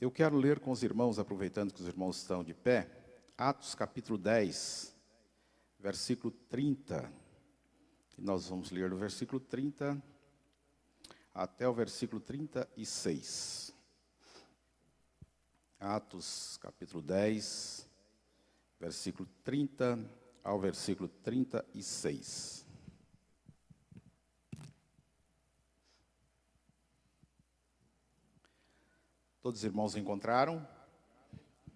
Eu quero ler com os irmãos, aproveitando que os irmãos estão de pé, Atos capítulo 10, versículo 30. E nós vamos ler do versículo 30 até o versículo 36. Atos capítulo 10, versículo 30 ao versículo 36. Todos os irmãos encontraram?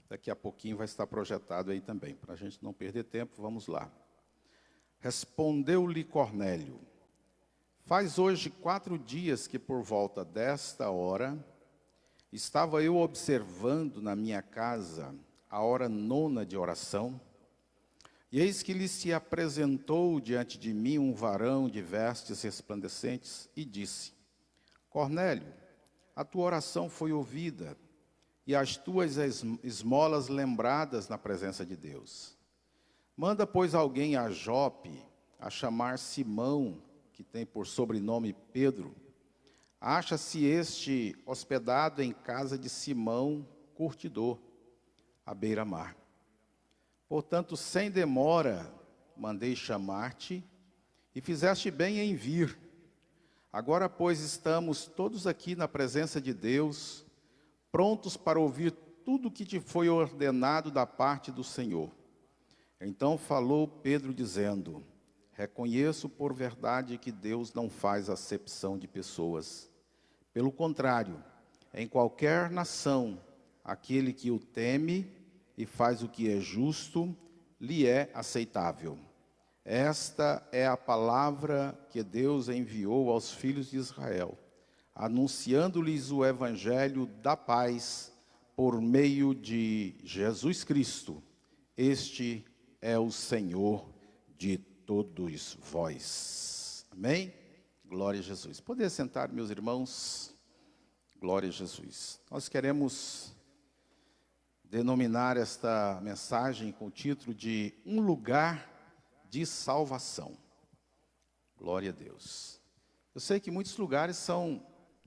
Daqui a pouquinho vai estar projetado aí também. Para a gente não perder tempo, vamos lá. Respondeu-lhe Cornélio: faz hoje 4 dias que por volta desta hora estava eu observando na minha casa a hora 9ª de oração, e eis que lhe se apresentou diante de mim um varão de vestes resplandecentes e disse: Cornélio, a tua oração foi ouvida, e as tuas esmolas lembradas na presença de Deus. Manda, pois, alguém a Jope, a chamar Simão, que tem por sobrenome Pedro. Acha-se este hospedado em casa de Simão, curtidor, à beira-mar. Portanto, sem demora, mandei chamar-te, e fizeste bem em vir. Agora, pois, estamos todos aqui na presença de Deus, prontos para ouvir tudo o que te foi ordenado da parte do Senhor. Então falou Pedro, dizendo: reconheço por verdade que Deus não faz acepção de pessoas. Pelo contrário, em qualquer nação, aquele que o teme e faz o que é justo, lhe é aceitável. Esta é a palavra que Deus enviou aos filhos de Israel, anunciando-lhes o evangelho da paz por meio de Jesus Cristo. Este é o Senhor de todos vós. Amém? Glória a Jesus. Poder sentar, meus irmãos? Glória a Jesus. Nós queremos denominar esta mensagem com o título de Um Lugar de Salvação. Glória a Deus. Eu sei que muitos lugares são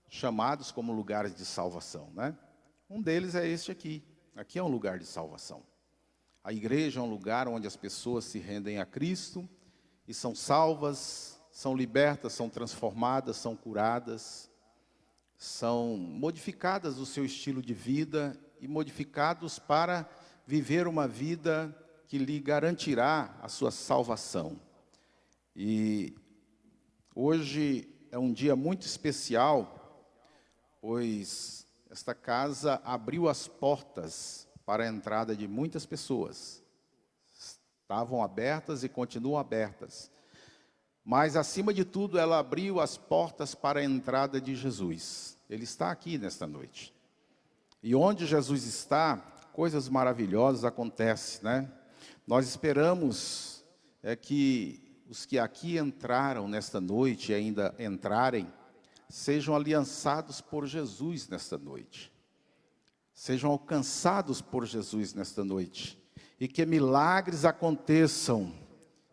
chamados como lugares de salvação, né? Um deles é este aqui. Aqui é um lugar de salvação. A igreja é um lugar onde as pessoas se rendem a Cristo e são salvas, são libertas, são transformadas, são curadas, são modificadas do seu estilo de vida e modificados para viver uma vida que lhe garantirá a sua salvação. E hoje é um dia muito especial, pois esta casa abriu as portas para a entrada de muitas pessoas. Estavam abertas e continuam abertas. Mas, acima de tudo, ela abriu as portas para a entrada de Jesus. Ele está aqui nesta noite. E onde Jesus está, coisas maravilhosas acontecem, né? Nós esperamos que os que aqui entraram nesta noite e ainda entrarem, sejam aliançados por Jesus nesta noite. Sejam alcançados por Jesus nesta noite. E que milagres aconteçam,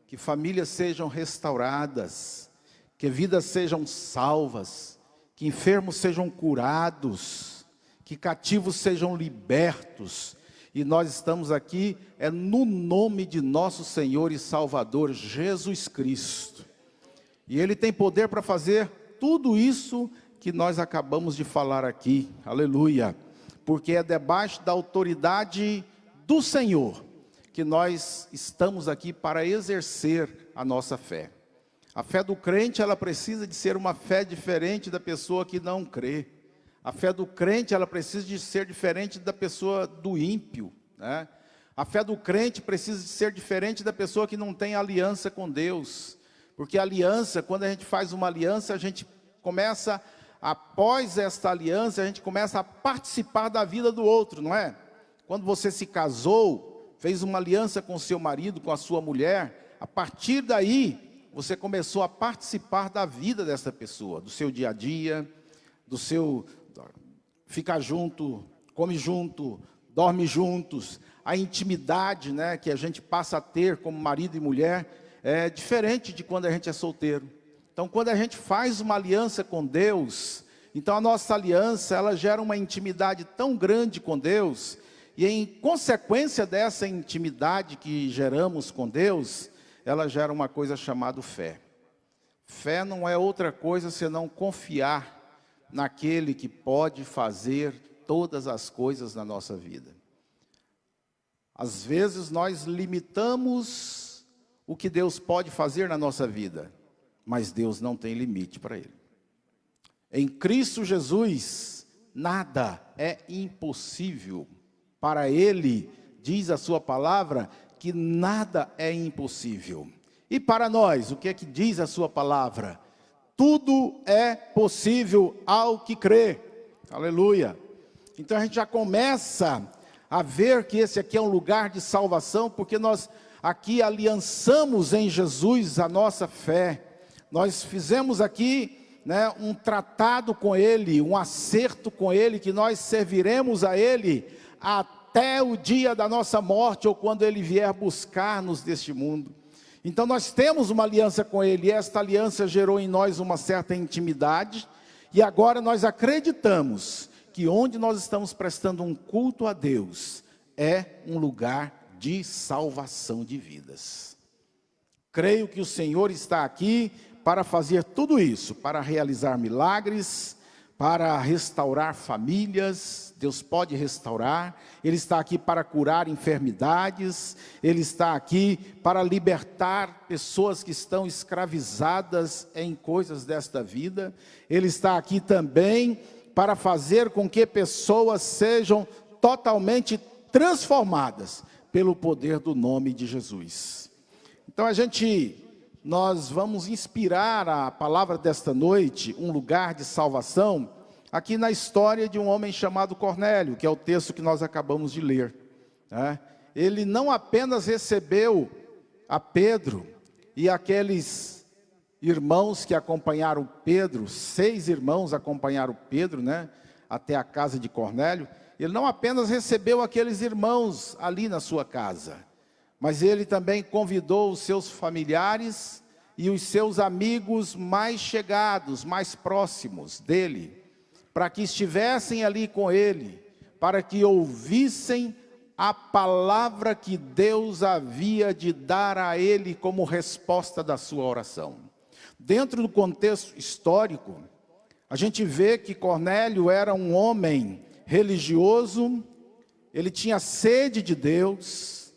que famílias sejam restauradas, que vidas sejam salvas, que enfermos sejam curados, que cativos sejam libertos. E nós estamos aqui no nome de nosso Senhor e Salvador Jesus Cristo. E Ele tem poder para fazer tudo isso que nós acabamos de falar aqui. Aleluia. Porque é debaixo da autoridade do Senhor que nós estamos aqui para exercer a nossa fé. A fé do crente, ela precisa de ser uma fé diferente da pessoa que não crê. A fé do crente, ela precisa de ser diferente da pessoa do ímpio, né? A fé do crente precisa de ser diferente da pessoa que não tem aliança com Deus. Porque a aliança, quando a gente faz uma aliança, a gente começa, após esta aliança, a gente começa a participar da vida do outro, não é? Quando você se casou, fez uma aliança com seu marido, com a sua mulher, a partir daí, você começou a participar da vida dessa pessoa, do seu dia a dia, do seu ficar junto, come junto, dorme juntos. A intimidade, né, que a gente passa a ter como marido e mulher é diferente de quando a gente é solteiro. Então, quando a gente faz uma aliança com Deus, Então a nossa aliança, ela gera uma intimidade tão grande com Deus, e em consequência dessa intimidade que geramos com Deus, ela gera uma coisa chamada fé. Fé não é outra coisa senão confiar naquele que pode fazer todas as coisas na nossa vida. Às vezes nós limitamos o que Deus pode fazer na nossa vida, mas Deus não tem limite para ele. Em Cristo Jesus, nada é impossível. Para ele, diz a sua palavra, que nada é impossível. E para nós, o que é que diz a sua palavra? Tudo é possível ao que crê. Aleluia. Então a gente já começa a ver que esse aqui é um lugar de salvação, porque nós aqui aliançamos em Jesus a nossa fé. Nós fizemos aqui, um tratado com Ele, um acerto com Ele, que nós serviremos a Ele até o dia da nossa morte, ou quando Ele vier buscar-nos deste mundo. Então nós temos uma aliança com Ele, e esta aliança gerou em nós uma certa intimidade, e agora nós acreditamos que onde nós estamos prestando um culto a Deus, é um lugar de salvação de vidas. Creio que o Senhor está aqui para fazer tudo isso, para realizar milagres, para restaurar famílias. Deus pode restaurar. Ele está aqui para curar enfermidades. Ele está aqui para libertar pessoas que estão escravizadas em coisas desta vida. Ele está aqui também para fazer com que pessoas sejam totalmente transformadas pelo poder do nome de Jesus. Então nós vamos inspirar a palavra desta noite, um lugar de salvação, aqui na história de um homem chamado Cornélio, que é o texto que nós acabamos de ler. Ele não apenas recebeu a Pedro e aqueles irmãos que acompanharam Pedro, 6 irmãos acompanharam Pedro, até a casa de Cornélio. Ele não apenas recebeu aqueles irmãos ali na sua casa, mas ele também convidou os seus familiares e os seus amigos mais chegados, mais próximos dele, para que estivessem ali com ele, para que ouvissem a palavra que Deus havia de dar a ele como resposta da sua oração. Dentro do contexto histórico, a gente vê que Cornélio era um homem religioso, ele tinha sede de Deus.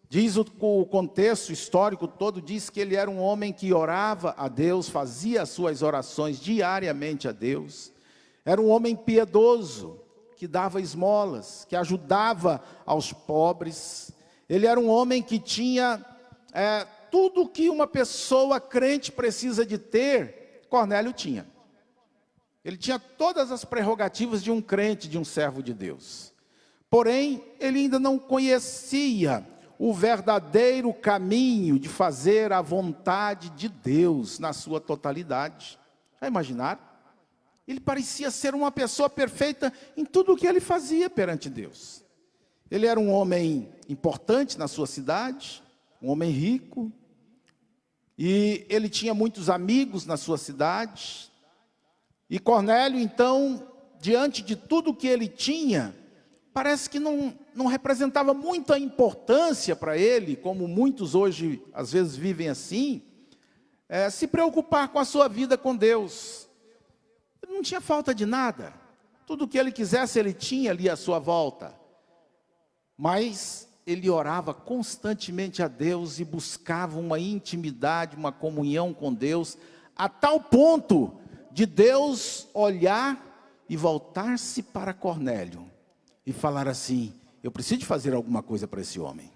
Diz o contexto histórico todo, diz que ele era um homem que orava a Deus, fazia as suas orações diariamente a Deus. Era um homem piedoso, que dava esmolas, que ajudava aos pobres. Ele era um homem que tinha tudo que uma pessoa crente precisa de ter, Cornélio tinha. Ele tinha todas as prerrogativas de um crente, de um servo de Deus. Porém, ele ainda não conhecia o verdadeiro caminho de fazer a vontade de Deus na sua totalidade. Já imaginaram? Ele parecia ser uma pessoa perfeita em tudo o que ele fazia perante Deus. Ele era um homem importante na sua cidade, um homem rico, e ele tinha muitos amigos na sua cidade. E Cornélio, então, diante de tudo que ele tinha, parece que não representava muita importância para ele, como muitos hoje, às vezes, vivem assim, se preocupar com a sua vida com Deus. Ele não tinha falta de nada. Tudo o que ele quisesse, ele tinha ali à sua volta. Mas ele orava constantemente a Deus e buscava uma intimidade, uma comunhão com Deus, a tal ponto de Deus olhar e voltar-se para Cornélio e falar assim: eu preciso de fazer alguma coisa para esse homem.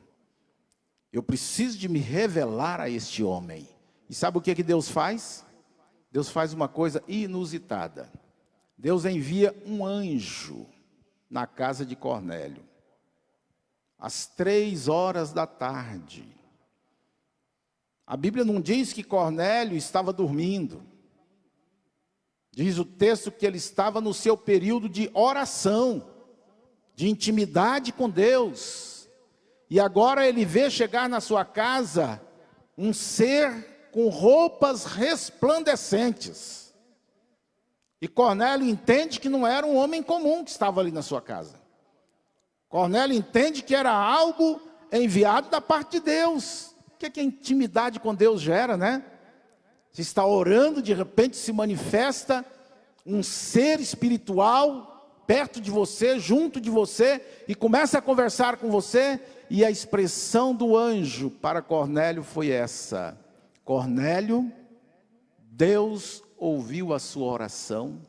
Eu preciso de me revelar a este homem. E sabe o que Deus faz? Deus faz uma coisa inusitada. Deus envia um anjo na casa de Cornélio, às 3 horas da tarde. A Bíblia não diz que Cornélio estava dormindo. Diz o texto que ele estava no seu período de oração, de intimidade com Deus. E agora ele vê chegar na sua casa um ser com roupas resplandecentes. E Cornélio entende que não era um homem comum que estava ali na sua casa. Cornélio entende que era algo enviado da parte de Deus. O que a intimidade com Deus gera, né? Você está orando, de repente se manifesta um ser espiritual perto de você, junto de você, e começa a conversar com você, e a expressão do anjo para Cornélio foi essa: Cornélio, Deus ouviu a sua oração,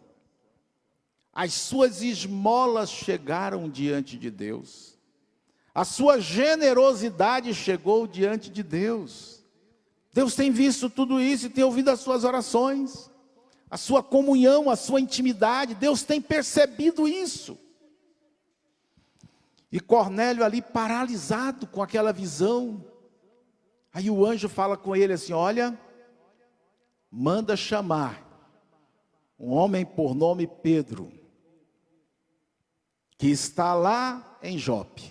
as suas esmolas chegaram diante de Deus, a sua generosidade chegou diante de Deus. Deus tem visto tudo isso e tem ouvido as suas orações, a sua comunhão, a sua intimidade. Deus tem percebido isso. E Cornélio ali paralisado com aquela visão. Aí o anjo fala com ele assim: olha, manda chamar um homem por nome Pedro, que está lá em Jope,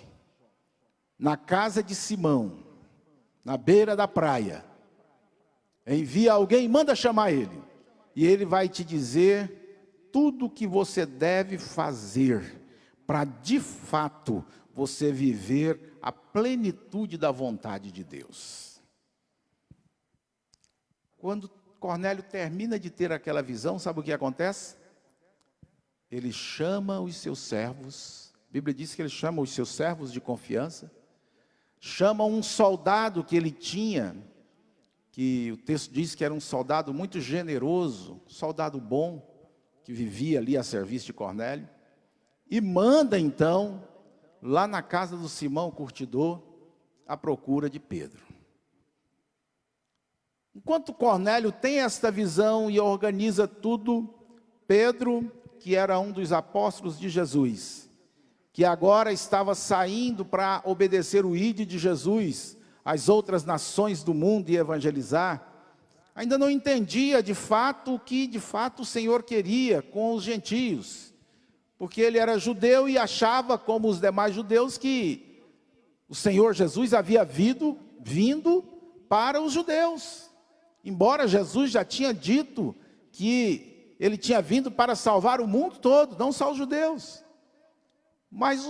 na casa de Simão, na beira da praia. Envia alguém, manda chamar ele, e ele vai te dizer tudo o que você deve fazer para de fato você viver a plenitude da vontade de Deus. Quando Cornélio termina de ter aquela visão, sabe o que acontece? Ele chama os seus servos, a Bíblia diz que ele chama os seus servos de confiança, chama um soldado que ele tinha, que o texto diz que era um soldado muito generoso, soldado bom, que vivia ali a serviço de Cornélio, e manda então, lá na casa do Simão curtidor, à procura de Pedro. Enquanto Cornélio tem esta visão e organiza tudo, Pedro, que era um dos apóstolos de Jesus, que agora estava saindo para obedecer o ide de Jesus às outras nações do mundo e evangelizar, ainda não entendia de fato o que de fato o Senhor queria com os gentios, porque ele era judeu e achava, como os demais judeus, que o Senhor Jesus havia vindo para os judeus, embora Jesus já tinha dito que ele tinha vindo para salvar o mundo todo, não só os judeus. Mas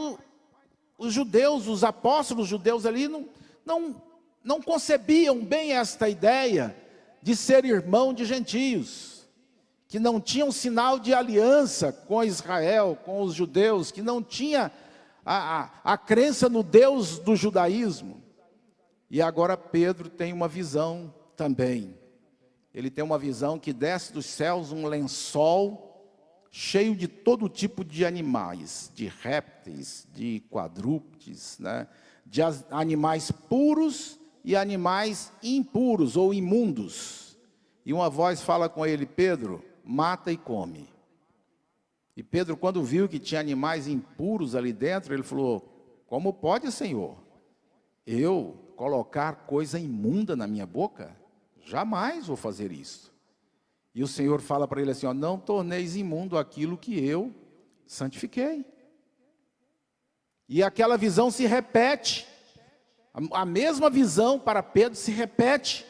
os judeus, os apóstolos judeus ali, não concebiam bem esta ideia de ser irmão de gentios, que não tinham sinal de aliança com Israel, com os judeus, que não tinha a crença no Deus do judaísmo. E agora Pedro tem uma visão também. Ele tem uma visão que desce dos céus um lençol cheio de todo tipo de animais, de répteis, de quadrúpedes, né? De animais puros e animais impuros ou imundos. E uma voz fala com ele: Pedro, mata e come. E Pedro, quando viu que tinha animais impuros ali dentro, ele falou: como pode, Senhor, eu colocar coisa imunda na minha boca? Jamais vou fazer isso. E o Senhor fala para ele assim: ó, não torneis imundo aquilo que eu santifiquei. E aquela visão se repete, a mesma visão para Pedro se repete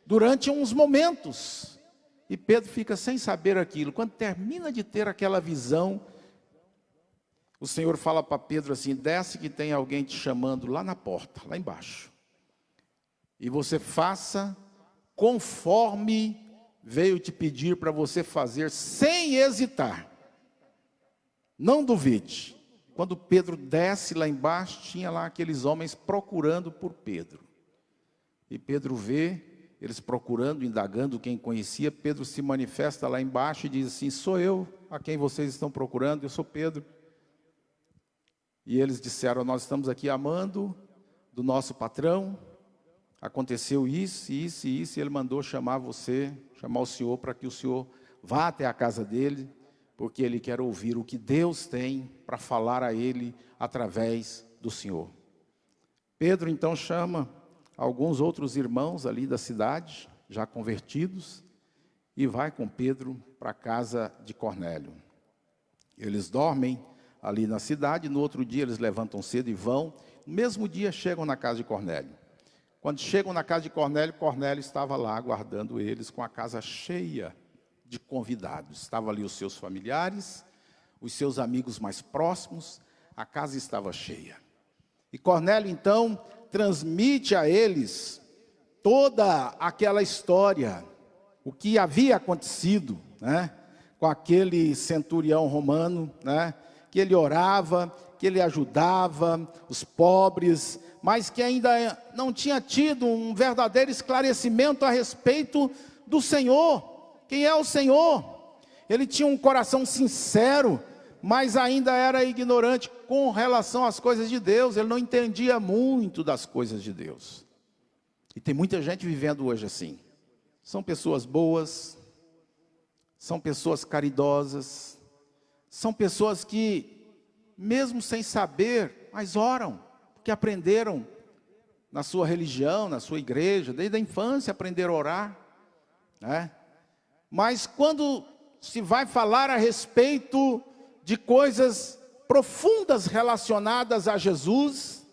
durante uns momentos. E Pedro fica sem saber aquilo. Quando termina de ter aquela visão, o Senhor fala para Pedro assim: desce que tem alguém te chamando lá na porta, lá embaixo. E você faça conforme veio te pedir para você fazer, sem hesitar. Não duvide. Quando Pedro desce lá embaixo, tinha lá aqueles homens procurando por Pedro. E Pedro vê eles procurando, indagando quem conhecia. Pedro se manifesta lá embaixo e diz assim: sou eu a quem vocês estão procurando, eu sou Pedro. E eles disseram: nós estamos aqui amando do nosso patrão. Aconteceu isso, isso e isso, e ele mandou chamar o Senhor, para que o Senhor vá até a casa dele, porque ele quer ouvir o que Deus tem para falar a ele através do Senhor. Pedro então chama alguns outros irmãos ali da cidade, já convertidos, e vai com Pedro para a casa de Cornélio. Eles dormem ali na cidade, no outro dia eles levantam cedo e vão. No mesmo dia chegam na casa de Cornélio. Quando chegam na casa de Cornélio, Cornélio estava lá aguardando eles com a casa cheia de convidados. Estavam ali os seus familiares, os seus amigos mais próximos, a casa estava cheia. E Cornélio, então, transmite a eles toda aquela história, o que havia acontecido, né, com aquele centurião romano, né, que ele orava, que ele ajudava os pobres, mas que ainda não tinha tido um verdadeiro esclarecimento a respeito do Senhor. Quem é o Senhor? Ele tinha um coração sincero, mas ainda era ignorante com relação às coisas de Deus. Ele não entendia muito das coisas de Deus. E tem muita gente vivendo hoje assim. São pessoas boas, são pessoas caridosas, são pessoas que, mesmo sem saber, mas oram, porque aprenderam na sua religião, na sua igreja, desde a infância aprenderam a orar, né? Mas quando se vai falar a respeito de coisas profundas relacionadas a Jesus,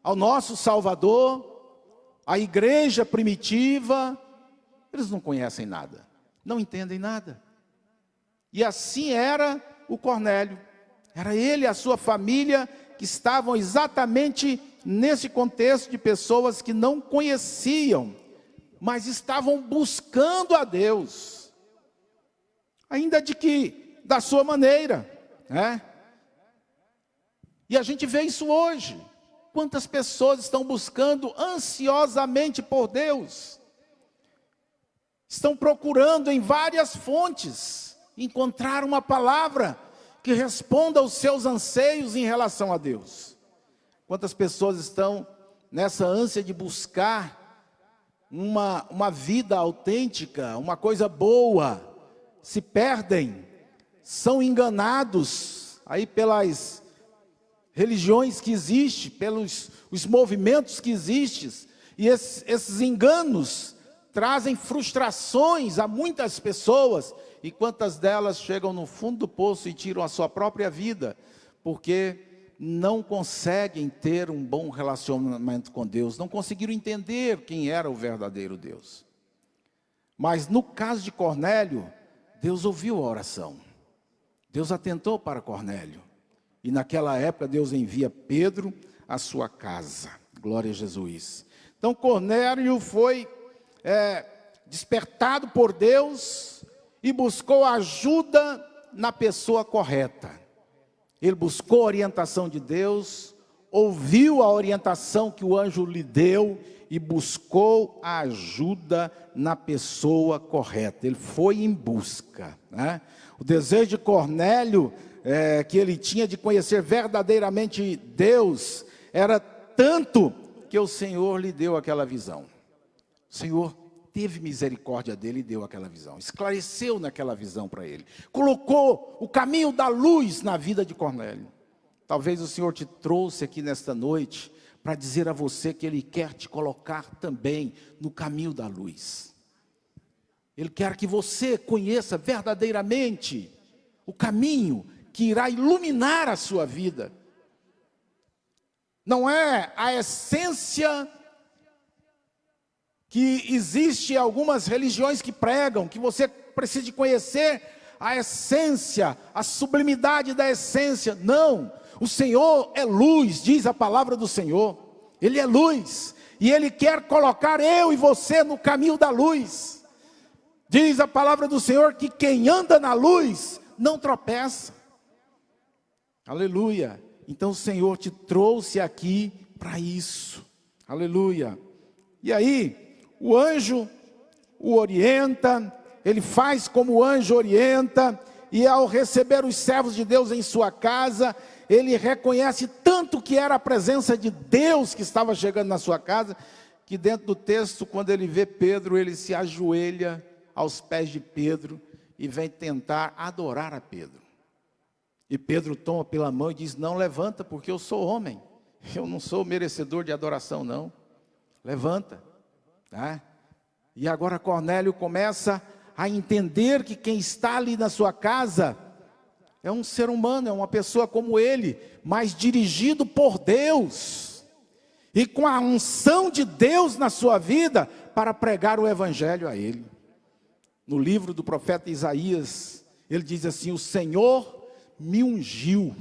ao nosso Salvador, à igreja primitiva, eles não conhecem nada, não entendem nada. E assim era o Cornélio, era ele e a sua família que estavam exatamente nesse contexto de pessoas que não conheciam, mas estavam buscando a Deus, ainda da sua maneira, né? E a gente vê isso hoje. Quantas pessoas estão buscando ansiosamente por Deus? Estão procurando em várias fontes encontrar uma palavra que responda aos seus anseios em relação a Deus. Quantas pessoas estão nessa ânsia de buscar uma vida autêntica, uma coisa boa, se perdem, são enganados aí pelas religiões que existem, pelos os movimentos que existem, e esses enganos trazem frustrações a muitas pessoas, e quantas delas chegam no fundo do poço e tiram a sua própria vida, porque não conseguem ter um bom relacionamento com Deus, não conseguiram entender quem era o verdadeiro Deus. Mas no caso de Cornélio, Deus ouviu a oração, Deus atentou para Cornélio, e naquela época Deus envia Pedro à sua casa, glória a Jesus. Então Cornélio foi despertado por Deus e buscou ajuda na pessoa correta. Ele buscou a orientação de Deus, ouviu a orientação que o anjo lhe deu e buscou a ajuda na pessoa correta. Ele foi em busca, né? O desejo de Cornélio, que ele tinha de conhecer verdadeiramente Deus, era tanto que o Senhor lhe deu aquela visão. O Senhor teve misericórdia dele e deu aquela visão, esclareceu naquela visão para ele, colocou o caminho da luz na vida de Cornélio. Talvez o Senhor te trouxe aqui nesta noite para dizer a você que Ele quer te colocar também no caminho da luz. Ele quer que você conheça verdadeiramente o caminho que irá iluminar a sua vida. Não é a essência que existe em algumas religiões que pregam, que você precisa de conhecer a essência, a sublimidade da essência. Não, o Senhor é luz, diz a palavra do Senhor. Ele é luz, e Ele quer colocar eu e você no caminho da luz. Diz a palavra do Senhor que quem anda na luz não tropeça. Aleluia. Então o Senhor te trouxe aqui para isso. Aleluia. E aí, o anjo o orienta, ele faz como o anjo orienta, e ao receber os servos de Deus em sua casa, ele reconhece tanto que era a presença de Deus que estava chegando na sua casa, que dentro do texto, quando ele vê Pedro, ele se ajoelha aos pés de Pedro e vem tentar adorar a Pedro. E Pedro toma pela mão e diz: não, levanta, porque eu sou homem, eu não sou merecedor de adoração não, levanta, tá? E agora Cornélio começa a entender que quem está ali na sua casa é um ser humano, é uma pessoa como ele, mas dirigido por Deus, e com a unção de Deus na sua vida, para pregar o evangelho a ele. no livro do profeta Isaías, ele diz assim: o Senhor me ungiu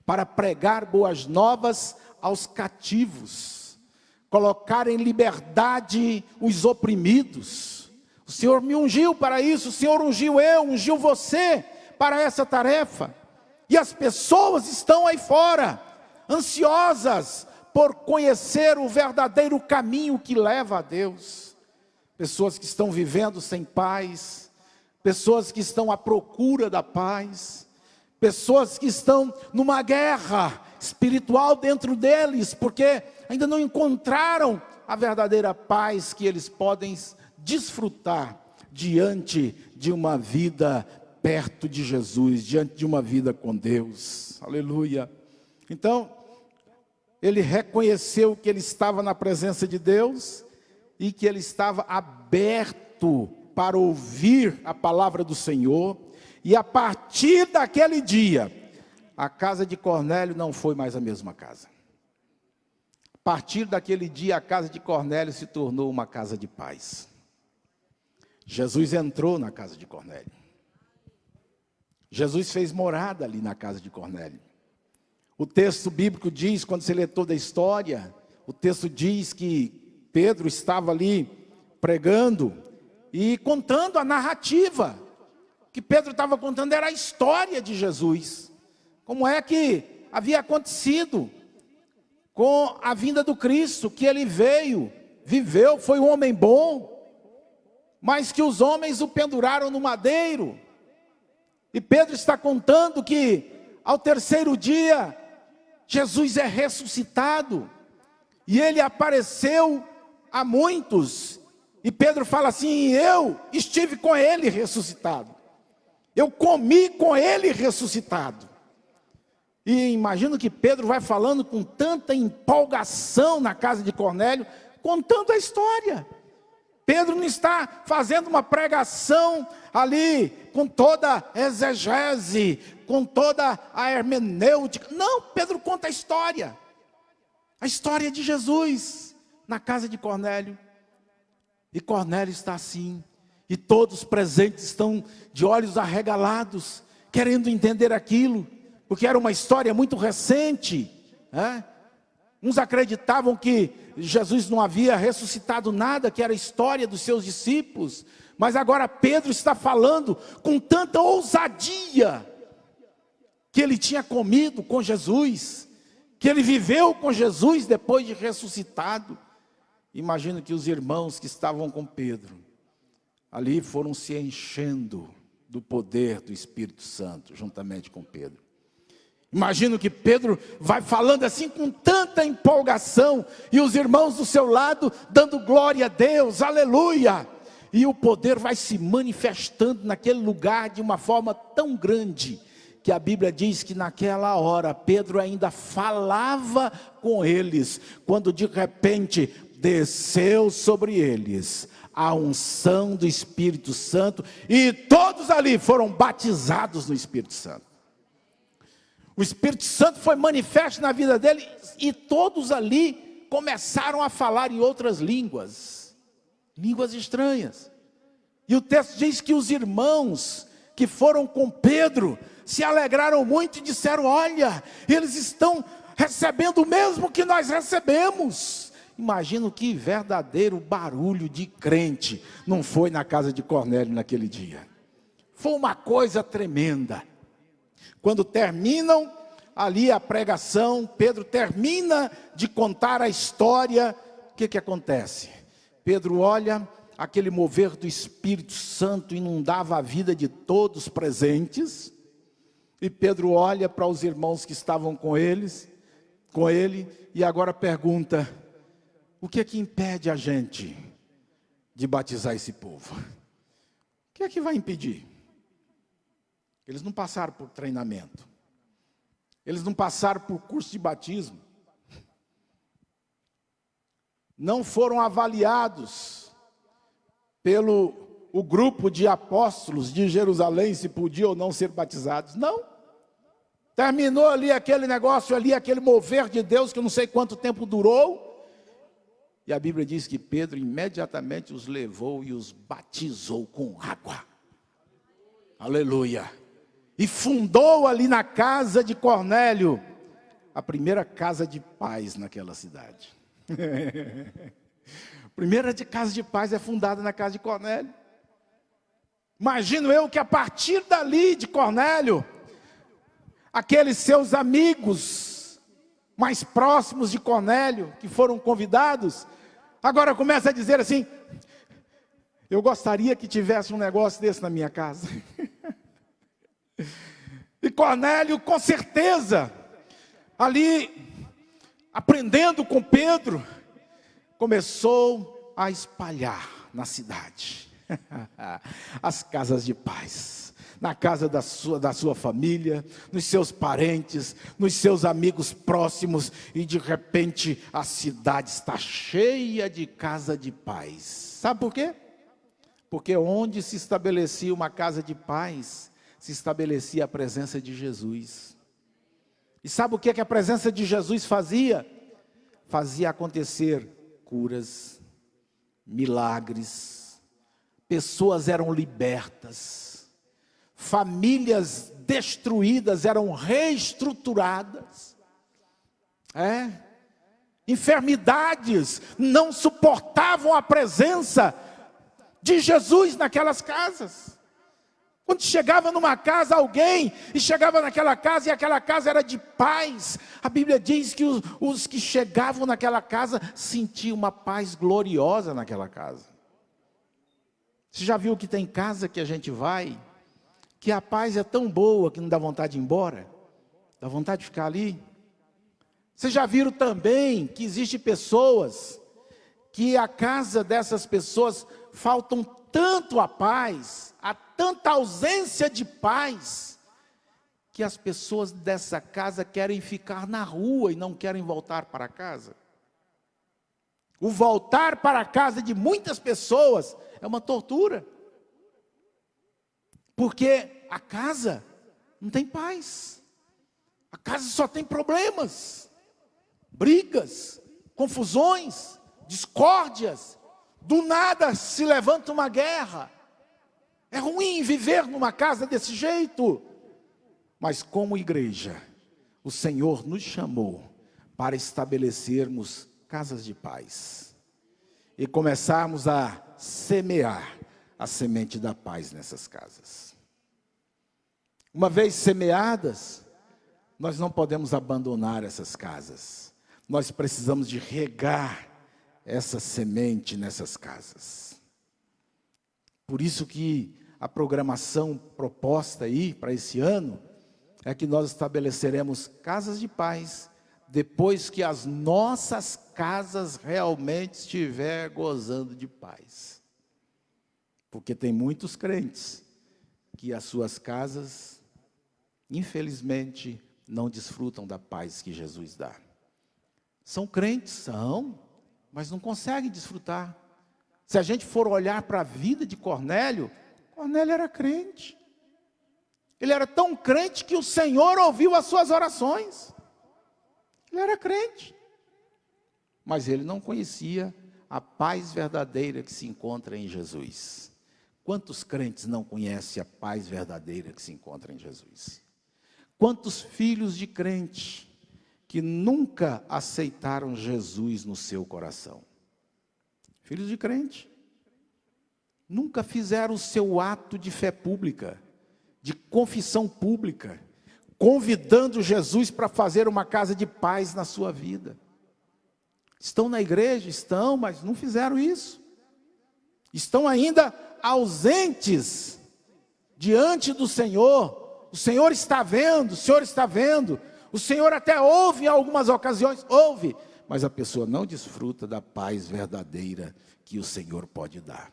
para pregar boas novas aos cativos, colocar em liberdade os oprimidos. O Senhor me ungiu para isso, o Senhor ungiu você para essa tarefa. E as pessoas estão aí fora, ansiosas por conhecer o verdadeiro caminho que leva a Deus. Pessoas que estão vivendo sem paz, pessoas que estão à procura da paz, pessoas que estão numa guerra espiritual dentro deles, porque ainda não encontraram a verdadeira paz que eles podem desfrutar diante de uma vida perto de Jesus, diante de uma vida com Deus. Aleluia. Então, ele reconheceu que ele estava na presença de Deus e que ele estava aberto para ouvir a palavra do Senhor. E a partir daquele dia, a casa de Cornélio não foi mais a mesma casa. A partir daquele dia, a casa de Cornélio se tornou uma casa de paz. Jesus entrou na casa de Cornélio. Jesus fez morada ali na casa de Cornélio. O texto bíblico diz, quando você lê toda a história, o texto diz que Pedro estava ali pregando e contando a narrativa. O que Pedro estava contando era a história de Jesus. Como é que havia acontecido com a vinda do Cristo, que ele veio, viveu, foi um homem bom, mas que os homens o penduraram no madeiro. E Pedro está contando que ao terceiro dia, Jesus é ressuscitado, e ele apareceu a muitos, e Pedro fala assim: eu estive com ele ressuscitado, eu comi com ele ressuscitado. E imagino que Pedro vai falando com tanta empolgação na casa de Cornélio, contando a história. Pedro não está fazendo uma pregação ali com toda a exegese, com toda a hermenêutica. Não, Pedro conta a história de Jesus na casa de Cornélio. E Cornélio está assim, e todos os presentes estão de olhos arregalados, querendo entender aquilo, porque era uma história muito recente, né? Uns acreditavam que Jesus não havia ressuscitado nada, que era a história dos seus discípulos. Mas agora Pedro está falando com tanta ousadia, que ele tinha comido com Jesus, que ele viveu com Jesus depois de ressuscitado. Imagino que os irmãos que estavam com Pedro, ali foram se enchendo do poder do Espírito Santo, juntamente com Pedro. Imagino que Pedro vai falando assim com tanta empolgação, e os irmãos do seu lado dando glória a Deus, aleluia. E o poder vai se manifestando naquele lugar de uma forma tão grande, que a Bíblia diz que naquela hora Pedro ainda falava com eles, quando de repente desceu sobre eles a unção do Espírito Santo, e todos ali foram batizados no Espírito Santo. O Espírito Santo foi manifesto na vida dele, e todos ali começaram a falar em outras línguas, línguas estranhas. E o texto diz que os irmãos que foram com Pedro se alegraram muito e disseram: olha, eles estão recebendo o mesmo que nós recebemos. Imagino que verdadeiro barulho de crente não foi na casa de Cornélio naquele dia. Foi uma coisa tremenda. Quando terminam ali a pregação, Pedro termina de contar a história, o que acontece? Pedro olha, aquele mover do Espírito Santo inundava a vida de todos presentes, e Pedro olha para os irmãos que estavam com ele, e agora pergunta: o que é que impede a gente de batizar esse povo? O que é que vai impedir? Eles não passaram por treinamento, eles não passaram por curso de batismo, não foram avaliados pelo o grupo de apóstolos de Jerusalém se podiam ou não ser batizados. Não, terminou ali aquele negócio ali, aquele mover de Deus que eu não sei quanto tempo durou, E a Bíblia diz que Pedro imediatamente os levou e os batizou com água. Aleluia. E fundou ali na casa de Cornélio a primeira casa de paz naquela cidade. A primeira casa de paz é fundada na casa de Cornélio. Imagino eu que a partir dali de Cornélio, aqueles seus amigos mais próximos de Cornélio, que foram convidados, agora começa a dizer assim: eu gostaria que tivesse um negócio desse na minha casa. E Cornélio, com certeza, ali, aprendendo com Pedro, começou a espalhar na cidade as casas de paz, na casa da sua família, nos seus parentes, nos seus amigos próximos, e de repente a cidade está cheia de casa de paz. Sabe por quê? Porque onde se estabelecia uma casa de paz, se estabelecia a presença de Jesus. E sabe o que a presença de Jesus fazia? Fazia acontecer curas, milagres, pessoas eram libertas, famílias destruídas eram reestruturadas, enfermidades não suportavam a presença de Jesus naquelas casas. Quando chegava numa casa alguém, e chegava naquela casa, e aquela casa era de paz, a Bíblia diz que os que chegavam naquela casa sentiam uma paz gloriosa naquela casa. Você já viu que tem casa que a gente vai, que a paz é tão boa que não dá vontade de ir embora? Dá vontade de ficar ali? Vocês já viram também que existem pessoas, que a casa dessas pessoas faltam tanto a paz, há tanta ausência de paz, que as pessoas dessa casa querem ficar na rua e não querem voltar para casa. O voltar para casa de muitas pessoas é uma tortura, porque a casa não tem paz, a casa só tem problemas, brigas, confusões, discórdias. Do nada se levanta uma guerra. É ruim viver numa casa desse jeito. Mas como igreja, o Senhor nos chamou para estabelecermos casas de paz e começarmos a semear a semente da paz nessas casas. Uma vez semeadas, nós não podemos abandonar essas casas. Nós precisamos de regar essa semente nessas casas. Por isso que a programação proposta aí para esse ano é que nós estabeleceremos casas de paz depois que as nossas casas realmente estiver gozando de paz. Porque tem muitos crentes que as suas casas, infelizmente, não desfrutam da paz que Jesus dá. São crentes, são, mas não conseguem desfrutar. Se a gente for olhar para a vida de Cornélio, Cornélio era crente. Ele era tão crente que o Senhor ouviu as suas orações. Ele era crente. Mas ele não conhecia a paz verdadeira que se encontra em Jesus. Quantos crentes não conhecem a paz verdadeira que se encontra em Jesus? Quantos filhos de crente que nunca aceitaram Jesus no seu coração? Filhos de crente. Nunca fizeram o seu ato de fé pública, de confissão pública, convidando Jesus para fazer uma casa de paz na sua vida. Estão na igreja? Estão, mas não fizeram isso. Estão ainda ausentes diante do Senhor. O Senhor está vendo, o Senhor está vendo. O Senhor até ouve em algumas ocasiões, ouve, mas a pessoa não desfruta da paz verdadeira que o Senhor pode dar.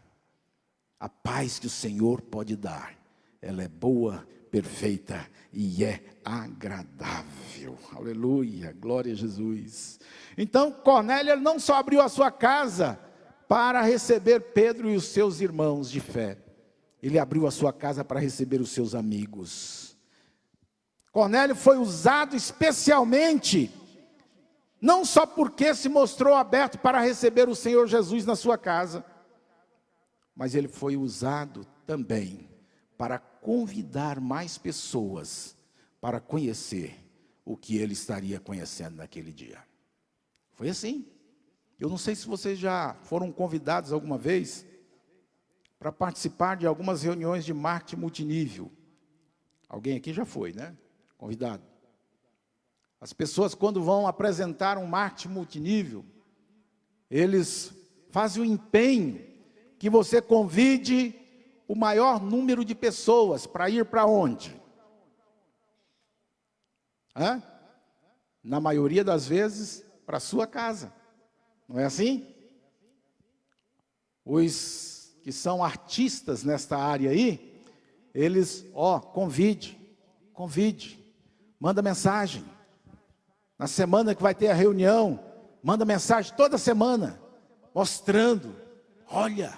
A paz que o Senhor pode dar, ela é boa, perfeita e é agradável. Aleluia, glória a Jesus. Então Cornélio não só abriu a sua casa para receber Pedro e os seus irmãos de fé, ele abriu a sua casa para receber os seus amigos. Cornélio foi usado especialmente Não só porque se mostrou aberto para receber o Senhor Jesus na sua casa, mas ele foi usado também para convidar mais pessoas para conhecer o que ele estaria conhecendo naquele dia. Foi assim. Eu não sei se vocês já foram convidados alguma vez para participar de algumas reuniões de marketing multinível. Alguém aqui já foi, né? Convidado. As pessoas, quando vão apresentar um marketing multinível, eles fazem o empenho que você convide o maior número de pessoas para ir para onde? Na maioria das vezes, para a sua casa. Não é assim? Os que são artistas nesta área aí, eles, convide, manda mensagem. Na semana que vai ter a reunião, manda mensagem toda semana, mostrando, olha,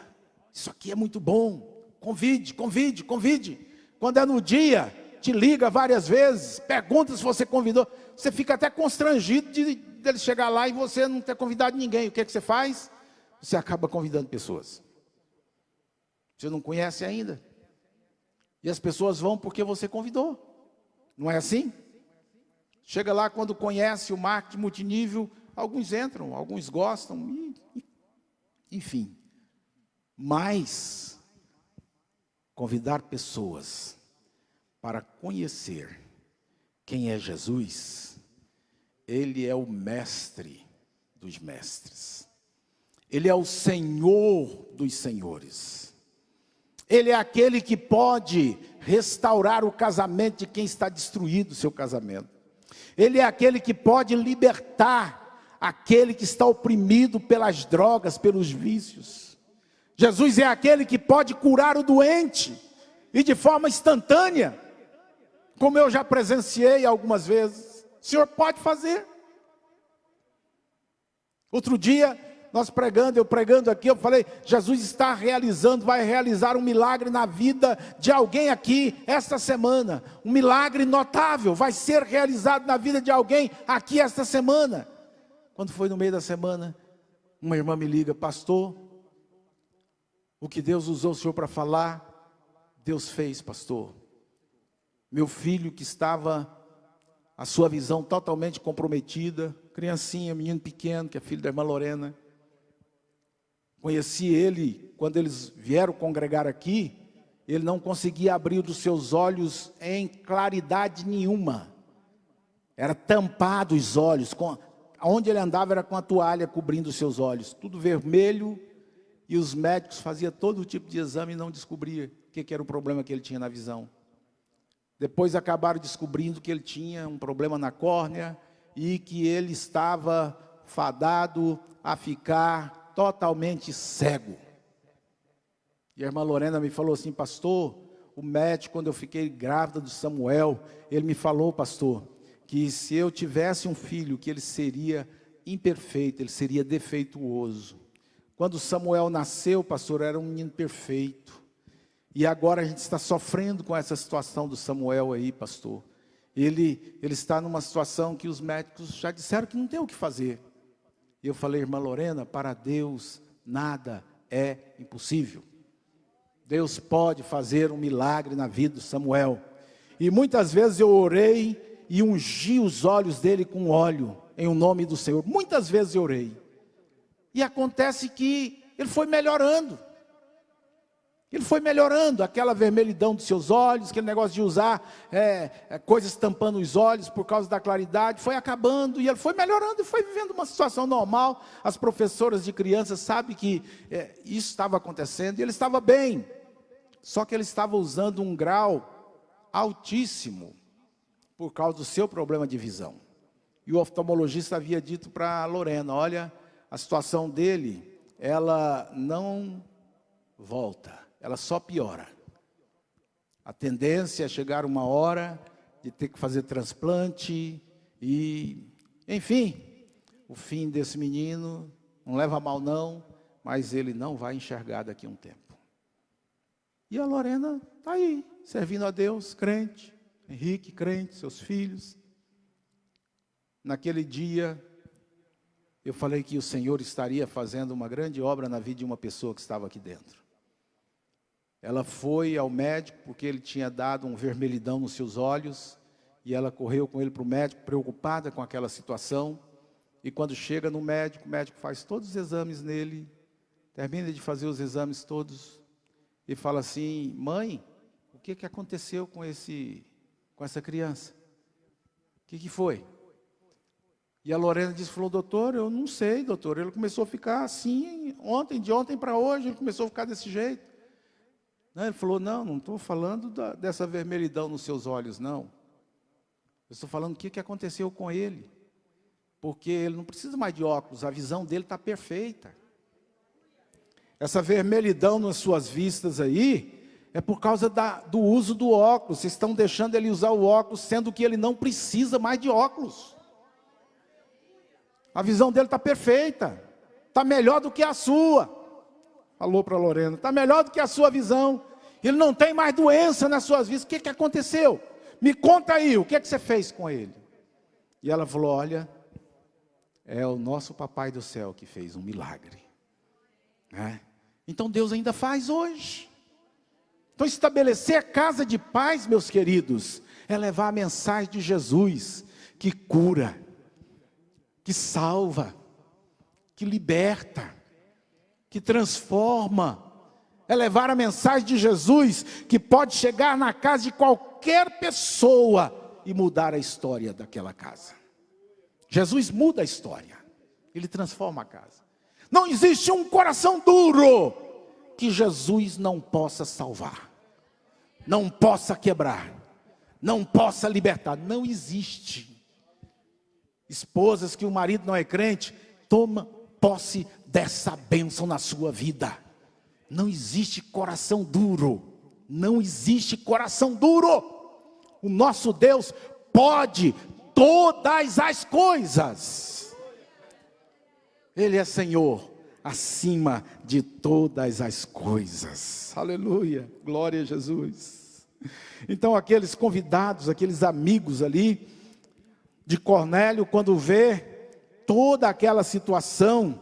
isso aqui é muito bom, convide. Quando é no dia, te liga várias vezes, pergunta se você convidou, você fica até constrangido dele chegar lá e você não ter convidado ninguém. O que é que você faz? Você acaba convidando pessoas. Você não conhece ainda. E as pessoas vão porque você convidou. Não é assim? Chega lá, quando conhece o marketing multinível, alguns entram, alguns gostam, enfim. Mas convidar pessoas para conhecer quem é Jesus, ele é o mestre dos mestres. Ele é o Senhor dos senhores. Ele é aquele que pode restaurar o casamento de quem está destruído o seu casamento. Ele é aquele que pode libertar aquele que está oprimido pelas drogas, pelos vícios. Jesus é aquele que pode curar o doente, e de forma instantânea, como eu já presenciei algumas vezes. O Senhor pode fazer. Outro dia, eu pregando aqui, eu falei, Jesus está vai realizar um milagre na vida de alguém aqui, esta semana. Um milagre notável, vai ser realizado na vida de alguém aqui esta semana. Quando foi no meio da semana, uma irmã me liga, pastor, o que Deus usou o senhor para falar, Deus fez, pastor. Meu filho que estava, a sua visão totalmente comprometida, criancinha, menino pequeno, que é filho da irmã Lorena. Conheci ele quando eles vieram congregar aqui, ele não conseguia abrir os seus olhos em claridade nenhuma. Era tampado os olhos, onde ele andava era com a toalha cobrindo os seus olhos, tudo vermelho, e os médicos faziam todo tipo de exame e não descobriam o que era o problema que ele tinha na visão. Depois acabaram descobrindo que ele tinha um problema na córnea e que ele estava fadado a ficar totalmente cego. E a irmã Lorena me falou assim, pastor, o médico, quando eu fiquei grávida do Samuel, ele me falou, pastor, que se eu tivesse um filho, que ele seria imperfeito, ele seria defeituoso. Quando Samuel nasceu, pastor, era um menino perfeito. E agora a gente está sofrendo com essa situação do Samuel aí, pastor. Ele está numa situação que os médicos já disseram que não tem o que fazer. E eu falei, irmã Lorena, para Deus nada é impossível. Deus pode fazer um milagre na vida do Samuel. E muitas vezes eu orei e ungi os olhos dele com óleo, em o nome do Senhor. Muitas vezes eu orei. E acontece que ele foi melhorando. Ele foi melhorando, aquela vermelhidão dos seus olhos, aquele negócio de usar coisas tampando os olhos por causa da claridade, foi acabando, e ele foi melhorando e foi vivendo uma situação normal. As professoras de crianças sabem que isso estava acontecendo, e ele estava bem, só que ele estava usando um grau altíssimo, por causa do seu problema de visão. E o oftalmologista havia dito para a Lorena, olha, a situação dele, ela não volta. Ela só piora. A tendência é chegar uma hora de ter que fazer transplante e, enfim, o fim desse menino, não leva a mal não, mas ele não vai enxergar daqui a um tempo. E a Lorena está aí, servindo a Deus, crente, Henrique, crente, seus filhos. Naquele dia, eu falei que o Senhor estaria fazendo uma grande obra na vida de uma pessoa que estava aqui dentro. Ela foi ao médico porque ele tinha dado um vermelhidão nos seus olhos, e ela correu com ele para o médico, preocupada com aquela situação. E quando chega no médico, o médico faz todos os exames nele, termina de fazer os exames todos, e fala assim: mãe, o que aconteceu com essa criança? O que foi? E a Lorena falou: doutor, eu não sei, doutor, ele começou a ficar assim, de ontem para hoje, ele começou a ficar desse jeito. Ele falou: não estou falando dessa vermelhidão nos seus olhos, não. Eu estou falando o que aconteceu com ele. Porque ele não precisa mais de óculos, a visão dele está perfeita. Essa vermelhidão nas suas vistas aí, é por causa do uso do óculos. Vocês estão deixando ele usar o óculos, sendo que ele não precisa mais de óculos. A visão dele está perfeita, está melhor do que a sua. Falou para a Lorena: está melhor do que a sua visão. Ele não tem mais doença nas suas vistas. O que aconteceu? Me conta aí, o que você fez com ele? E ela falou: olha, é o nosso Papai do céu que fez um milagre. Então Deus ainda faz hoje. Então estabelecer a casa de paz, meus queridos, é levar a mensagem de Jesus, que cura, que salva, que liberta, que transforma. É levar a mensagem de Jesus, que pode chegar na casa de qualquer pessoa e mudar a história daquela casa. Jesus muda a história, Ele transforma a casa. Não existe um coração duro que Jesus não possa salvar, não possa quebrar, não possa libertar. Não existe. Esposas que o marido não é crente, toma posse dessa bênção na sua vida. Não existe coração duro, não existe coração duro. O nosso Deus pode todas as coisas. Ele é Senhor acima de todas as coisas. Aleluia, glória a Jesus. Então aqueles convidados, aqueles amigos ali de Cornélio, quando vê toda aquela situação,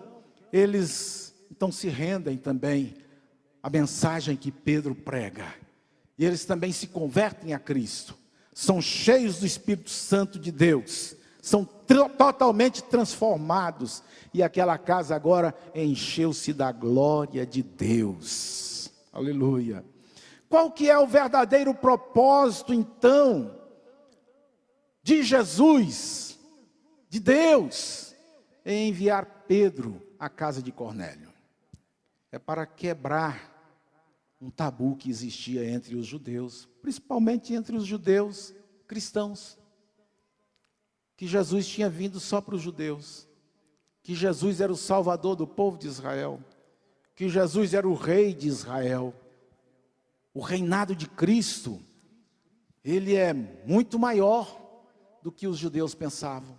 eles então se rendem também à mensagem que Pedro prega. E eles também se convertem a Cristo. São cheios do Espírito Santo de Deus. São totalmente transformados. E aquela casa agora encheu-se da glória de Deus. Aleluia. Qual que é o verdadeiro propósito, então, de Jesus, de Deus, em enviar Pedro à casa de Cornélio? É para quebrar um tabu que existia entre os judeus, principalmente entre os judeus cristãos, que Jesus tinha vindo só para os judeus, que Jesus era o salvador do povo de Israel, que Jesus era o rei de Israel. O reinado de Cristo, ele é muito maior do que os judeus pensavam.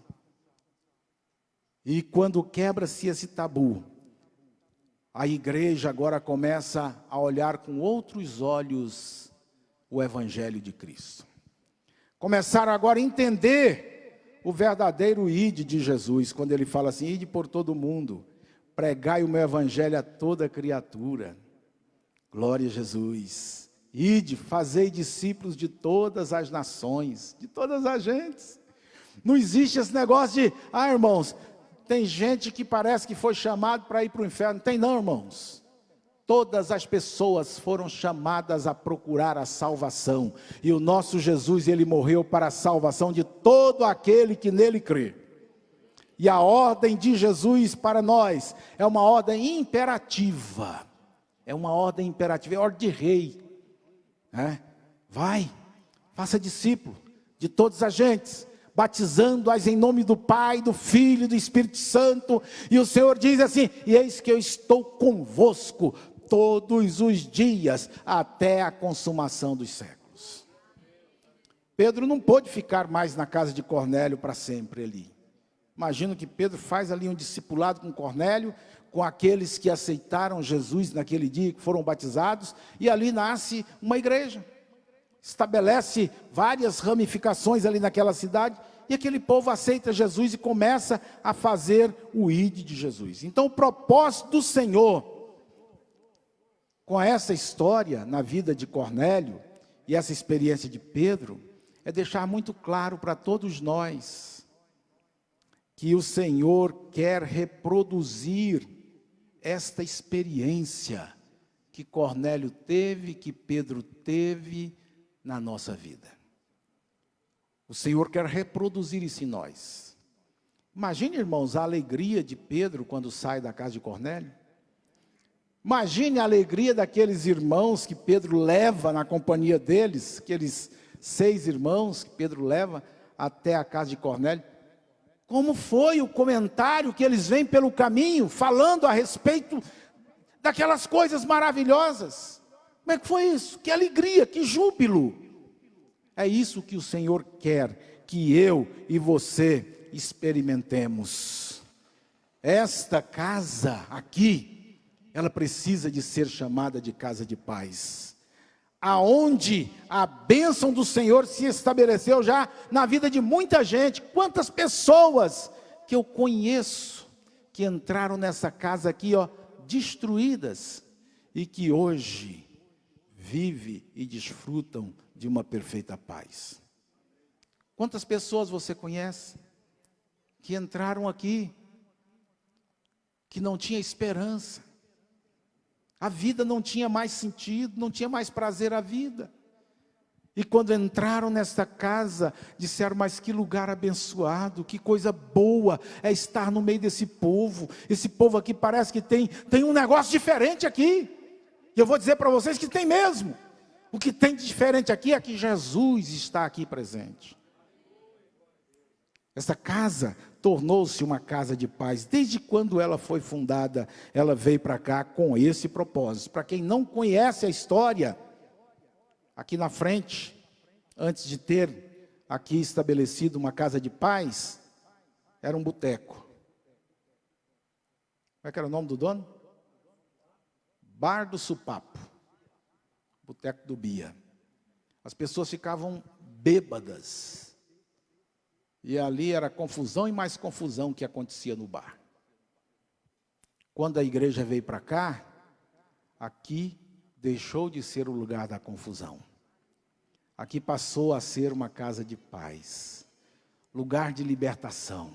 E quando quebra-se esse tabu, a igreja agora começa a olhar com outros olhos o Evangelho de Cristo. Começaram agora a entender o verdadeiro ide de Jesus, quando ele fala assim: ide por todo mundo, pregai o meu Evangelho a toda criatura. Glória a Jesus. Ide, fazei discípulos de todas as nações, de todas as gentes. Não existe esse negócio de, irmãos, tem gente que parece que foi chamado para ir para o inferno. Tem não, irmãos. Todas as pessoas foram chamadas a procurar a salvação. E o nosso Jesus, ele morreu para a salvação de todo aquele que nele crê. E a ordem de Jesus para nós é uma ordem imperativa. É uma ordem imperativa, é ordem de rei. Vai, faça discípulo de todas as gentes, batizando-as em nome do Pai, do Filho e do Espírito Santo. E o Senhor diz assim: e eis que eu estou convosco todos os dias, até a consumação dos séculos. Pedro não pôde ficar mais na casa de Cornélio para sempre ali. Imagino que Pedro faz ali um discipulado com Cornélio, com aqueles que aceitaram Jesus naquele dia, que foram batizados, e ali nasce uma igreja. Estabelece várias ramificações ali naquela cidade, E aquele povo aceita Jesus e começa a fazer o ID de Jesus. Então o propósito do Senhor, com essa história na vida de Cornélio, e essa experiência de Pedro, é deixar muito claro para todos nós, que o Senhor quer reproduzir esta experiência que Cornélio teve, que Pedro teve na nossa vida. O Senhor quer reproduzir isso em nós. Imagine, irmãos, a alegria de Pedro quando sai da casa de Cornélio. Imagine a alegria daqueles irmãos que Pedro leva na companhia deles, aqueles 6 irmãos que Pedro leva até a casa de Cornélio. Como foi o comentário que eles vêm pelo caminho, falando a respeito daquelas coisas maravilhosas. Como é que foi isso? Que alegria, que júbilo. É isso que o Senhor quer que eu e você experimentemos. Esta casa aqui, ela precisa de ser chamada de casa de paz, aonde a bênção do Senhor se estabeleceu já na vida de muita gente. Quantas pessoas que eu conheço que entraram nessa casa aqui, destruídas, e que hoje vivem e desfrutam de uma perfeita paz. Quantas pessoas você conhece que entraram aqui, que não tinha esperança, a vida não tinha mais sentido, não tinha mais prazer à vida, e quando entraram nesta casa, disseram: mas que lugar abençoado, que coisa boa é estar no meio desse povo. Esse povo aqui parece que tem um negócio diferente aqui. E eu vou dizer para vocês que tem mesmo. O que tem de diferente aqui é que Jesus está aqui presente. Essa casa tornou-se uma casa de paz. Desde quando ela foi fundada, ela veio para cá com esse propósito. Para quem não conhece a história, aqui na frente, antes de ter aqui estabelecido uma casa de paz, era um boteco. Como é que era o nome do dono? Bar do Supapo, boteco do Bia. As pessoas ficavam bêbadas, e ali era confusão e mais confusão que acontecia no bar. Quando a igreja veio para cá, aqui deixou de ser o lugar da confusão. Aqui passou a ser uma casa de paz, lugar de libertação,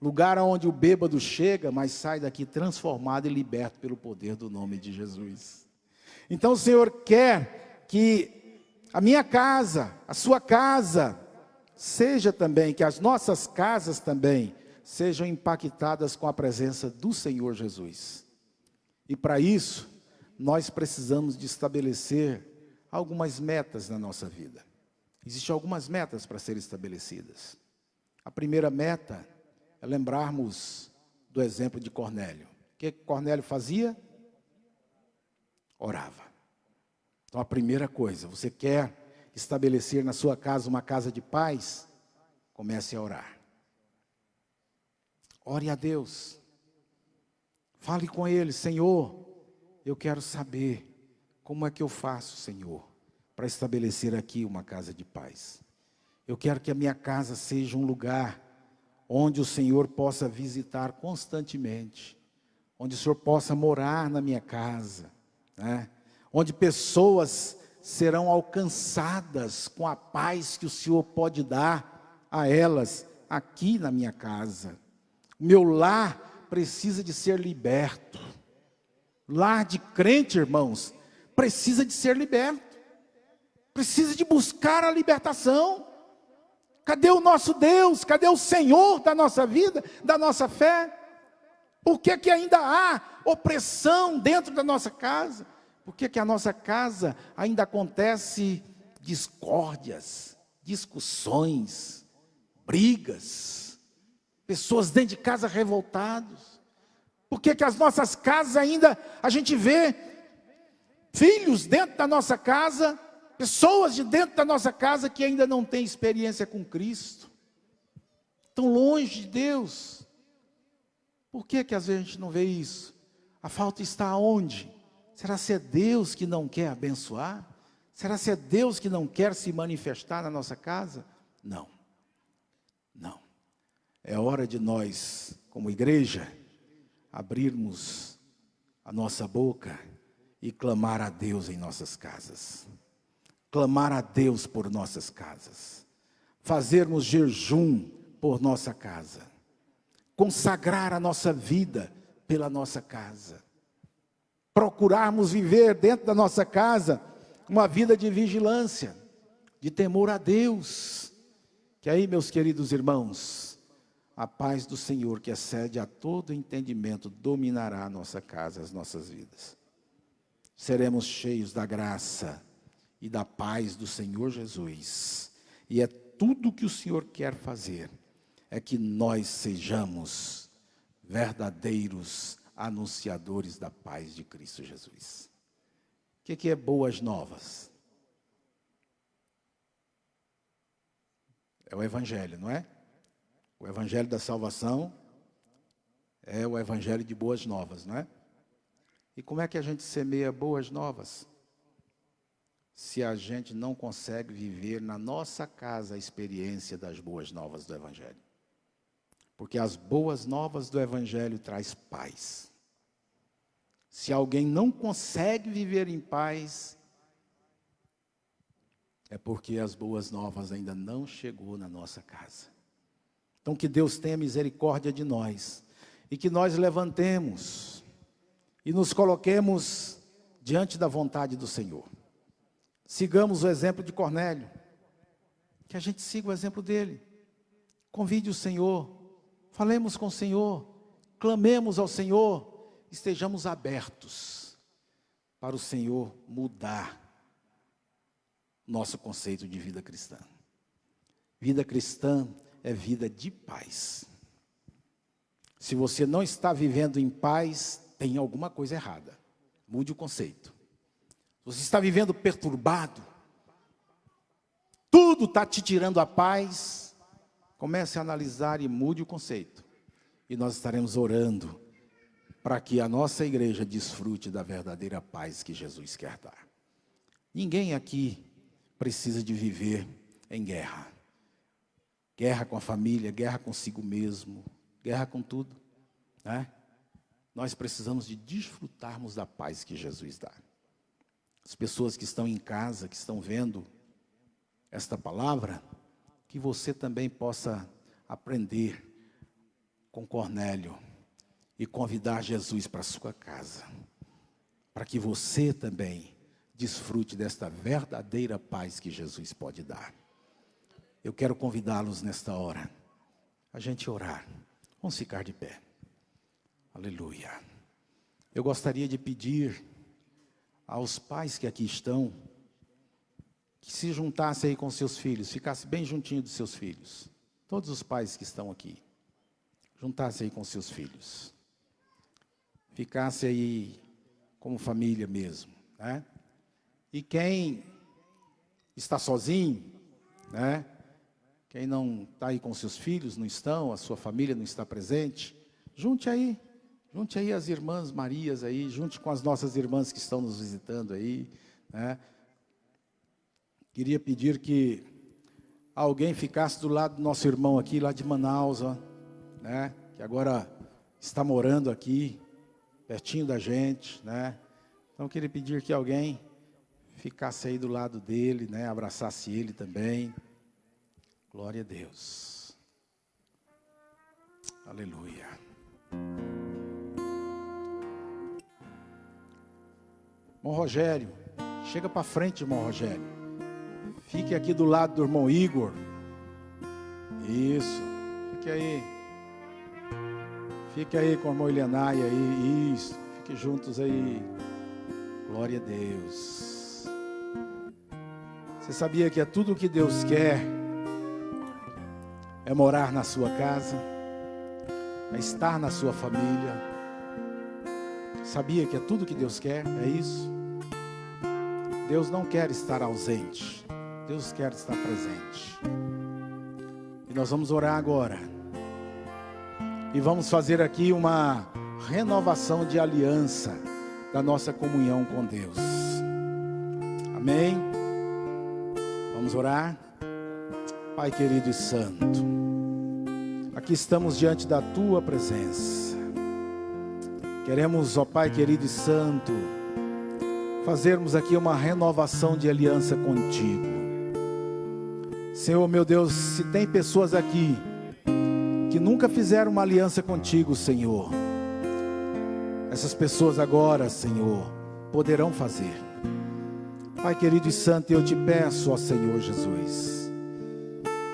lugar onde o bêbado chega, mas sai daqui transformado e liberto pelo poder do nome de Jesus. Então o Senhor quer que a minha casa, a sua casa, seja também, que as nossas casas também sejam impactadas com a presença do Senhor Jesus. E para isso, nós precisamos de estabelecer algumas metas na nossa vida. Existem algumas metas para serem estabelecidas. A primeira meta é lembrarmos do exemplo de Cornélio. O que Cornélio fazia? Orava. Então a primeira coisa, você quer estabelecer na sua casa uma casa de paz? Comece a orar. Ore a Deus. Fale com Ele: Senhor, eu quero saber como é que eu faço, Senhor, para estabelecer aqui uma casa de paz. Eu quero que a minha casa seja um lugar onde o Senhor possa visitar constantemente, onde o Senhor possa morar na minha casa, né? Onde pessoas serão alcançadas com a paz que o Senhor pode dar a elas aqui na minha casa. O meu lar precisa de ser liberto. Lar de crente, irmãos, precisa de ser liberto. Precisa de buscar a libertação. Cadê o nosso Deus? Cadê o Senhor da nossa vida, da nossa fé? Por que que ainda há opressão dentro da nossa casa? Por que que a nossa casa ainda acontece discórdias, discussões, brigas, pessoas dentro de casa revoltados? Por que que as nossas casas ainda, a gente vê filhos dentro da nossa casa, pessoas de dentro da nossa casa que ainda não têm experiência com Cristo, estão longe de Deus? Por que que às vezes a gente não vê isso? A falta está onde? Será que é Deus que não quer abençoar? Será que é Deus que não quer se manifestar na nossa casa? Não. é hora de nós, como igreja, abrirmos a nossa boca e clamar a Deus em nossas casas. Clamar a Deus por nossas casas. Fazermos jejum por nossa casa. Consagrar a nossa vida pela nossa casa. Procurarmos viver dentro da nossa casa uma vida de vigilância, de temor a Deus. Que aí, meus queridos irmãos, a paz do Senhor, que excede a todo entendimento, dominará a nossa casa, as nossas vidas. Seremos cheios da graça e da paz do Senhor Jesus. E é tudo que o Senhor quer fazer, é que nós sejamos verdadeiros anunciadores da paz de Cristo Jesus. O que é boas novas? É o Evangelho, não é? O Evangelho da salvação é o Evangelho de boas novas, não é? E como é que a gente semeia boas novas? Se a gente não consegue viver na nossa casa a experiência das boas novas do Evangelho. Porque as boas novas do Evangelho traz paz. Se alguém não consegue viver em paz, é porque as boas novas ainda não chegou na nossa casa. Então que Deus tenha misericórdia de nós, e que nós levantemos, e nos coloquemos diante da vontade do Senhor. Sigamos o exemplo de Cornélio, que a gente siga o exemplo dele. Convide o Senhor, falemos com o Senhor, clamemos ao Senhor, estejamos abertos para o Senhor mudar nosso conceito de vida cristã. Vida cristã é vida de paz. Se você não está vivendo em paz, tem alguma coisa errada. Mude o conceito. Se você está vivendo perturbado, tudo está te tirando a paz, comece a analisar e mude o conceito. E nós estaremos orando para que a nossa igreja desfrute da verdadeira paz que Jesus quer dar. Ninguém aqui precisa de viver em guerra. Guerra com a família, guerra consigo mesmo, guerra com tudo, né? Nós precisamos de desfrutarmos da paz que Jesus dá. As pessoas que estão em casa, que estão vendo esta palavra, que você também possa aprender com Cornélio e convidar Jesus para a sua casa, para que você também desfrute desta verdadeira paz que Jesus pode dar. Eu quero convidá-los nesta hora, a gente orar. Vamos ficar de pé. Aleluia. Eu gostaria de pedir aos pais que aqui estão, que se juntassem aí com seus filhos, ficassem bem juntinho dos seus filhos. Todos os pais que estão aqui, juntassem aí com seus filhos. Ficassem aí como família mesmo, né? E quem está sozinho, né? Quem não está aí com seus filhos, não estão, a sua família não está presente, junte aí as irmãs Marias aí, junte com as nossas irmãs que estão nos visitando aí, né? Queria pedir que alguém ficasse do lado do nosso irmão aqui, lá de Manaus, ó, né? Que agora está morando aqui, pertinho da gente, né? Então eu queria pedir que alguém ficasse aí do lado dele, né? Abraçasse ele também. Glória a Deus. Aleluia. Irmão Rogério, chega para frente, irmão Rogério. Fique aqui do lado do irmão Igor. Isso, fique aí. Fique aí com o irmão Ilenay aí, isso. Fique juntos aí. Glória a Deus. Você sabia que é tudo o que Deus quer é morar na sua casa, é estar na sua família. Sabia que é tudo que Deus quer? É isso. Deus não quer estar ausente, Deus quer estar presente. E nós vamos orar agora. E vamos fazer aqui uma renovação de aliança da nossa comunhão com Deus. Amém? Vamos orar? Pai querido e santo, aqui aqui estamos diante da Tua presença. Queremos, ó Pai querido e santo, fazermos aqui uma renovação de aliança contigo. Senhor, meu Deus, se tem pessoas aqui que nunca fizeram uma aliança contigo, Senhor, essas pessoas agora, Senhor, poderão fazer. Pai querido e santo, eu te peço, ó Senhor Jesus,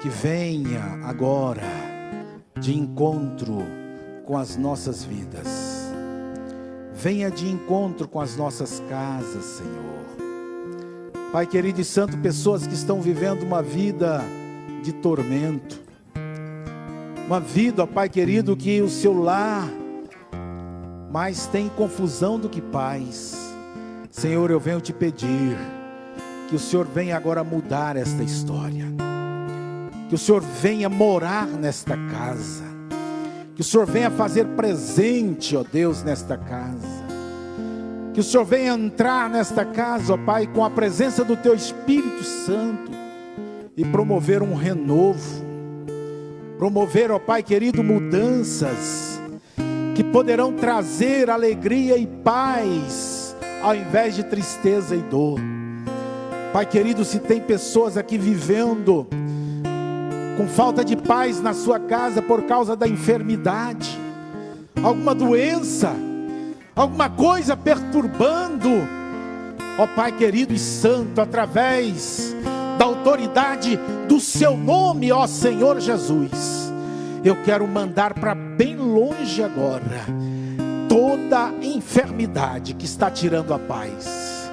que venha agora de encontro com as nossas vidas. Venha de encontro com as nossas casas, Senhor. Pai querido e santo, pessoas que estão vivendo uma vida de tormento, uma vida, ó Pai querido, que o seu lar mais tem confusão do que paz. Senhor, eu venho te pedir que o Senhor venha agora mudar esta história, que o Senhor venha morar nesta casa, que o Senhor venha fazer presente, ó Deus, nesta casa, que o Senhor venha entrar nesta casa, ó Pai, com a presença do Teu Espírito Santo e promover um renovo, promover, ó Pai querido, mudanças que poderão trazer alegria e paz ao invés de tristeza e dor. Pai querido, se tem pessoas aqui vivendo com falta de paz na sua casa por causa da enfermidade, alguma doença, alguma coisa perturbando, ó Pai querido e santo, através da autoridade do seu nome, ó Senhor Jesus, eu quero mandar para bem longe agora toda enfermidade que está tirando a paz.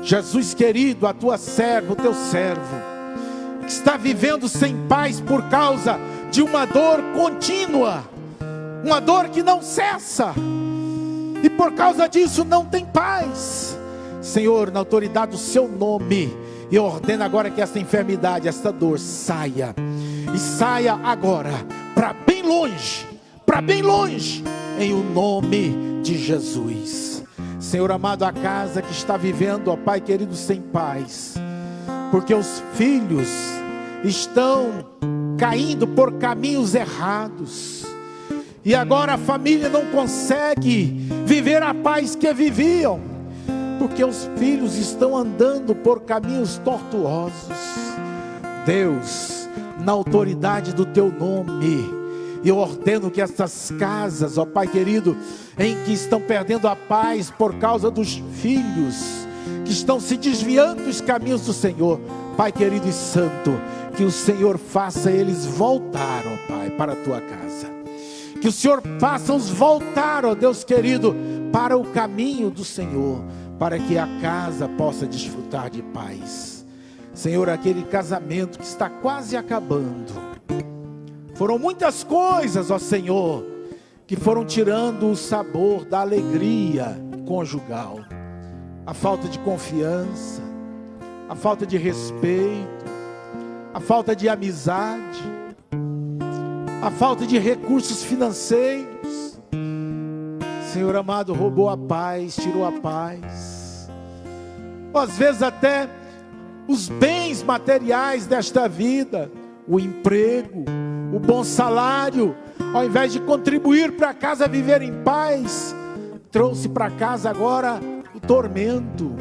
Jesus querido, a tua serva, o teu servo, que está vivendo sem paz por causa de uma dor contínua, uma dor que não cessa, e por causa disso não tem paz. Senhor, na autoridade do seu nome, eu ordeno agora que esta enfermidade, esta dor saia, e saia agora para bem longe, em o nome de Jesus. Senhor amado, a casa que está vivendo, ó Pai querido, sem paz, porque os filhos estão caindo por caminhos errados, e agora a família não consegue viver a paz que viviam, porque os filhos estão andando por caminhos tortuosos. Deus, na autoridade do teu nome, eu ordeno que essas casas, ó Pai querido, em que estão perdendo a paz por causa dos filhos que estão se desviando dos caminhos do Senhor, Pai querido e santo, que o Senhor faça eles voltar, ó Pai, para a tua casa, que o Senhor faça-os voltar, ó Deus querido, para o caminho do Senhor, para que a casa possa desfrutar de paz. Senhor, aquele casamento que está quase acabando, foram muitas coisas, ó Senhor, que foram tirando o sabor da alegria conjugal. A falta de confiança, a falta de respeito, a falta de amizade, a falta de recursos financeiros. Senhor amado, roubou a paz, tirou a paz. Às vezes até os bens materiais desta vida, o emprego, o bom salário, ao invés de contribuir para a casa viver em paz, trouxe para casa agora o tormento.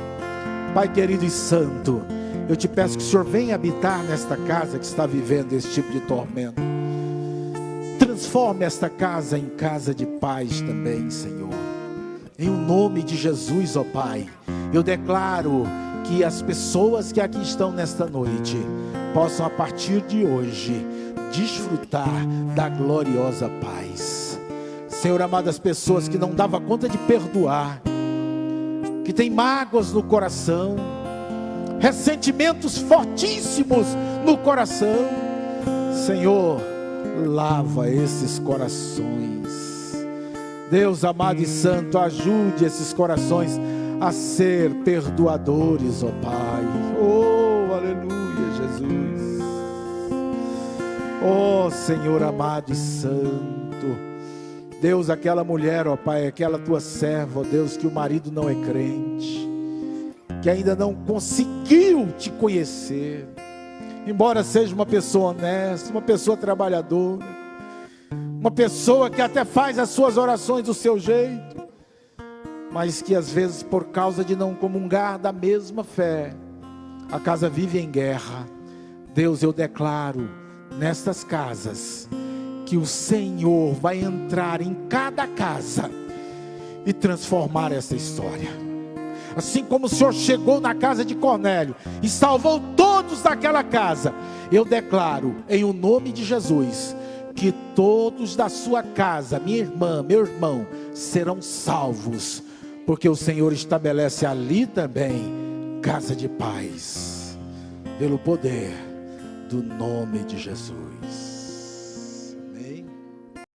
Pai querido e santo, eu te peço que o Senhor venha habitar nesta casa que está vivendo esse tipo de tormento. Transforme esta casa em casa de paz também, Senhor. Em o nome de Jesus, ó Pai, eu declaro que as pessoas que aqui estão nesta noite possam a partir de hoje desfrutar da gloriosa paz. Senhor amado, as pessoas que não davam conta de perdoar, que tem mágoas no coração, ressentimentos fortíssimos no coração, Senhor, lava esses corações. Deus amado e santo, ajude esses corações a ser perdoadores, ó Pai. Oh, aleluia, Jesus. Oh, Senhor amado e santo, Deus, aquela mulher, ó Pai, aquela tua serva, ó Deus, que o marido não é crente, que ainda não conseguiu te conhecer, embora seja uma pessoa honesta, uma pessoa trabalhadora, uma pessoa que até faz as suas orações do seu jeito, mas que às vezes, por causa de não comungar da mesma fé, a casa vive em guerra. Deus, eu declaro nestas casas que o Senhor vai entrar em cada casa e transformar essa história. Assim como o Senhor chegou na casa de Cornélio e salvou todos daquela casa, eu declaro em o nome de Jesus que todos da sua casa, minha irmã, meu irmão, serão salvos, porque o Senhor estabelece ali também casa de paz, pelo poder do nome de Jesus.